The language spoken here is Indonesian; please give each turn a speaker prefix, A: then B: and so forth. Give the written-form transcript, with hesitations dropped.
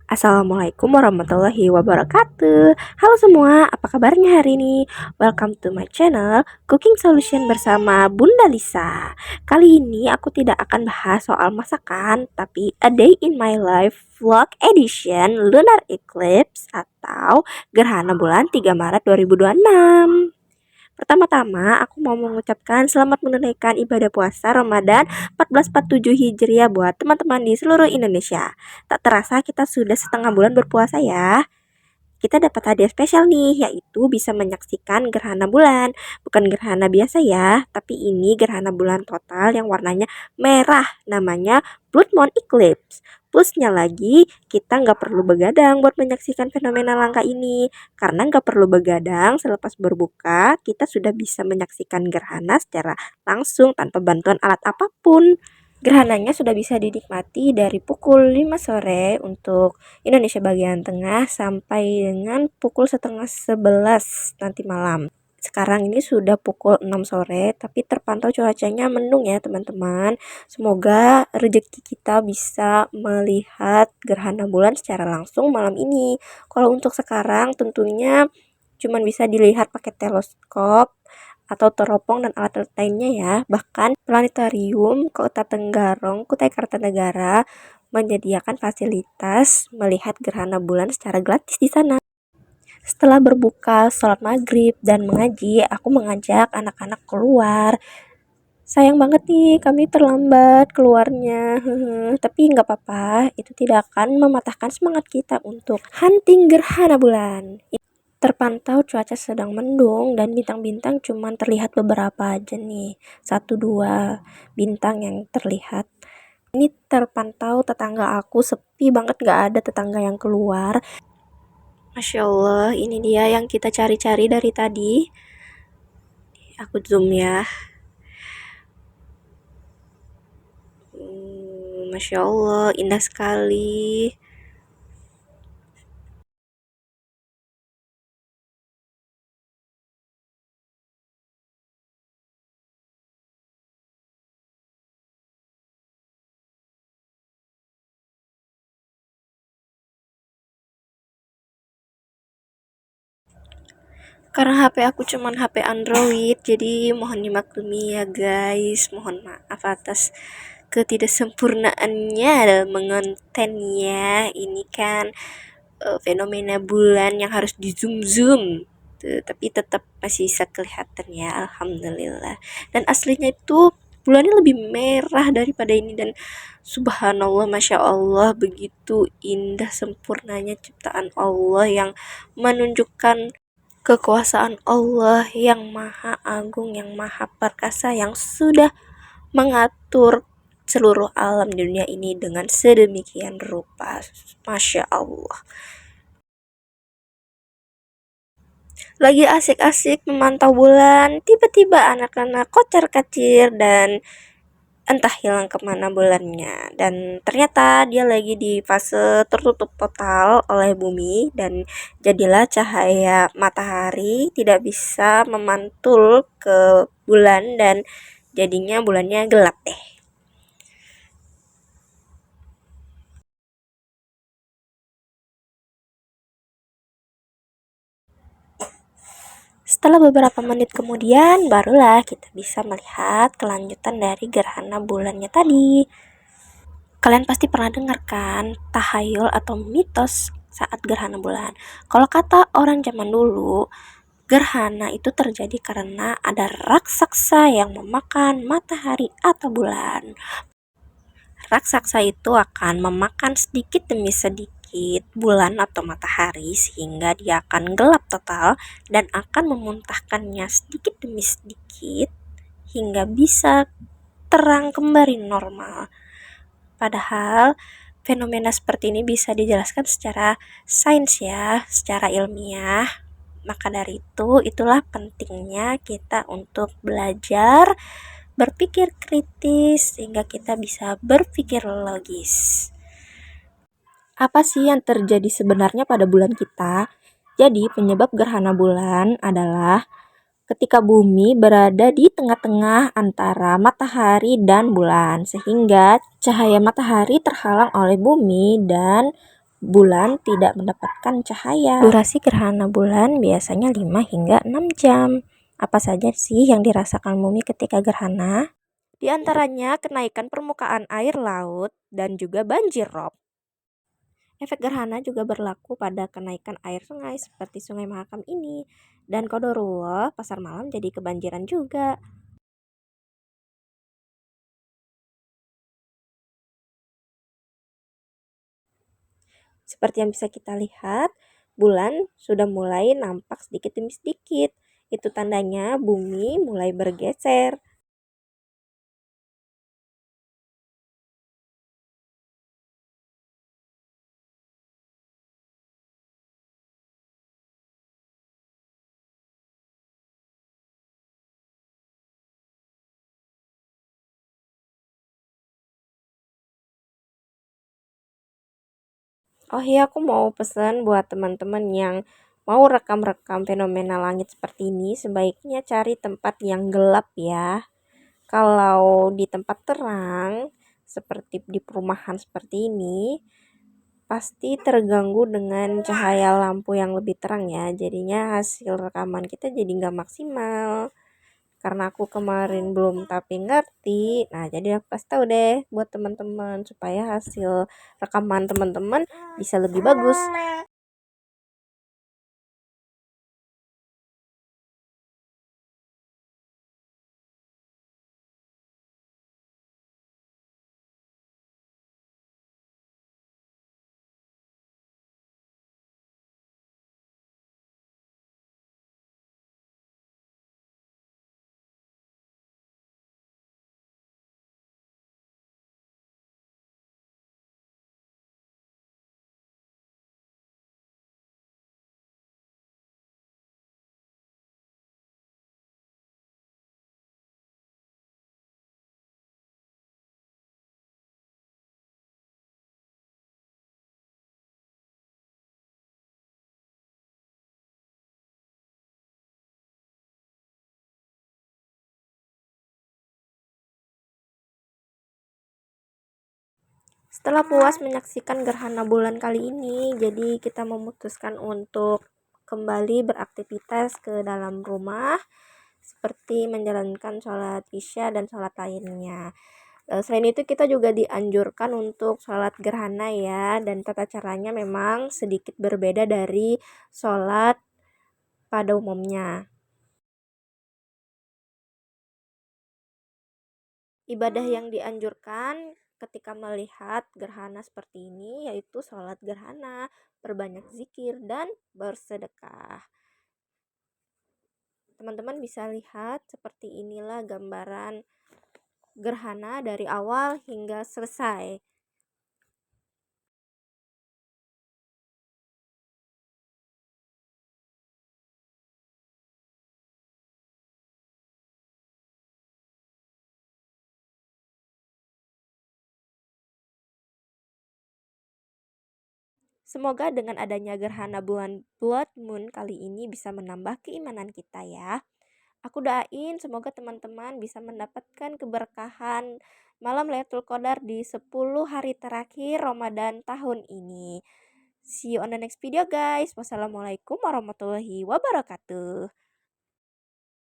A: Assalamualaikum warahmatullahi wabarakatuh. Halo semua, apa kabarnya hari ini? Welcome to my channel Cooking Solution bersama Bunda Lisa. Kali ini aku tidak akan bahas soal masakan, tapi A Day in My Life Vlog Edition Lunar Eclipse atau Gerhana Bulan 3 Maret 2026. Pertama-tama, aku mau mengucapkan selamat menunaikan ibadah puasa Ramadan 1447 Hijriah buat teman-teman di seluruh Indonesia. Tak terasa kita sudah setengah bulan berpuasa ya. Kita dapat hadiah spesial nih, yaitu bisa menyaksikan gerhana bulan. Bukan gerhana biasa ya, tapi ini gerhana bulan total yang warnanya merah, namanya Blood Moon Eclipse. Plusnya lagi, kita nggak perlu begadang buat menyaksikan fenomena langka ini. Karena nggak perlu begadang, selepas berbuka, kita sudah bisa menyaksikan gerhana secara langsung tanpa bantuan alat apapun. Gerhananya sudah bisa dinikmati dari pukul 5 sore untuk Indonesia bagian tengah sampai dengan pukul setengah 11 nanti malam. Sekarang ini sudah pukul 6 sore, tapi terpantau cuacanya mendung ya teman-teman. Semoga rezeki kita bisa melihat gerhana bulan secara langsung malam ini. Kalau untuk sekarang tentunya cuman bisa dilihat pakai teleskop atau teropong dan alat-alat lainnya ya. Bahkan planetarium Kota Tenggarong, Kutai Kartanegara menyediakan fasilitas melihat gerhana bulan secara gratis di sana. Setelah berbuka, sholat maghrib, dan mengaji, aku mengajak anak-anak keluar. Sayang banget nih, kami terlambat keluarnya. Tapi nggak apa-apa, itu tidak akan mematahkan semangat kita untuk hunting gerhana bulan. Terpantau cuaca sedang mendung dan bintang-bintang cuma terlihat beberapa aja nih. Satu dua bintang yang terlihat. Ini terpantau tetangga aku sepi banget, gak ada tetangga yang keluar. Masya Allah, ini dia yang kita cari-cari dari tadi. Aku zoom ya. Masya Allah, indah sekali. Karena HP aku cuman HP Android, jadi mohon dimaklumi ya guys. Mohon maaf atas ketidaksempurnaannya dalam mengontennya. Ini kan fenomena bulan yang harus di zoom zoom tuh, tapi tetap masih bisa kelihatan ya, alhamdulillah. Dan aslinya itu bulannya lebih merah daripada ini, dan subhanallah, masya Allah, begitu indah sempurnanya ciptaan Allah yang menunjukkan kekuasaan Allah yang maha agung, yang maha perkasa, yang sudah mengatur seluruh alam di dunia ini dengan sedemikian rupa. Masya Allah. Lagi asik-asik memantau bulan, tiba-tiba anak-anak kocar-kacir dan entah hilang kemana bulannya. Dan ternyata dia lagi di fase tertutup total oleh bumi, dan jadilah cahaya matahari tidak bisa memantul ke bulan, dan jadinya bulannya gelap deh. Setelah beberapa menit kemudian, barulah kita bisa melihat kelanjutan dari gerhana bulannya tadi. Kalian pasti pernah dengar kan tahayul atau mitos saat gerhana bulan. Kalau kata orang zaman dulu, gerhana itu terjadi karena ada raksasa yang memakan matahari atau bulan. Raksasa itu akan memakan sedikit demi sedikit bulan atau matahari sehingga dia akan gelap total dan akan memuntahkannya sedikit demi sedikit hingga bisa terang kembali normal. Padahal fenomena seperti ini bisa dijelaskan secara sains ya, secara ilmiah. Maka dari itu, itulah pentingnya kita untuk belajar berpikir kritis sehingga kita bisa berpikir logis. Apa sih yang terjadi sebenarnya pada bulan kita? Jadi, penyebab gerhana bulan adalah ketika bumi berada di tengah-tengah antara matahari dan bulan, sehingga cahaya matahari terhalang oleh bumi dan bulan tidak mendapatkan cahaya. Durasi gerhana bulan biasanya 5 hingga 6 jam. Apa saja sih yang dirasakan bumi ketika gerhana? Di antaranya kenaikan permukaan air laut dan juga banjir rob. Efek gerhana juga berlaku pada kenaikan air sungai seperti Sungai Mahakam ini. Dan Kodorowo, pasar malam jadi kebanjiran juga. Seperti yang bisa kita lihat, bulan sudah mulai nampak sedikit demi sedikit. Itu tandanya bumi mulai bergeser. Oh iya, aku mau pesan buat teman-teman yang mau rekam-rekam fenomena langit seperti ini, sebaiknya cari tempat yang gelap ya. Kalau di tempat terang, seperti di perumahan seperti ini, pasti terganggu dengan cahaya lampu yang lebih terang ya. Jadinya hasil rekaman kita jadi nggak maksimal. Karena aku kemarin belum tapi ngerti, nah jadi aku kasih tahu deh buat teman-teman supaya hasil rekaman teman-teman bisa lebih bagus. Setelah puas menyaksikan gerhana bulan kali ini, jadi kita memutuskan untuk kembali beraktivitas ke dalam rumah seperti menjalankan sholat isya dan sholat lainnya. Selain itu kita juga dianjurkan untuk sholat gerhana ya, dan tata caranya memang sedikit berbeda dari sholat pada umumnya. Ibadah yang dianjurkan ketika melihat gerhana seperti ini yaitu sholat gerhana, berbanyak zikir, dan bersedekah. Teman-teman bisa lihat seperti inilah gambaran gerhana dari awal hingga selesai. Semoga dengan adanya gerhana bulan blood moon kali ini bisa menambah keimanan kita ya. Aku doain semoga teman-teman bisa mendapatkan keberkahan malam Lailatul Qadar di 10 hari terakhir Ramadan tahun ini. See you on the next video guys. Wassalamualaikum warahmatullahi wabarakatuh.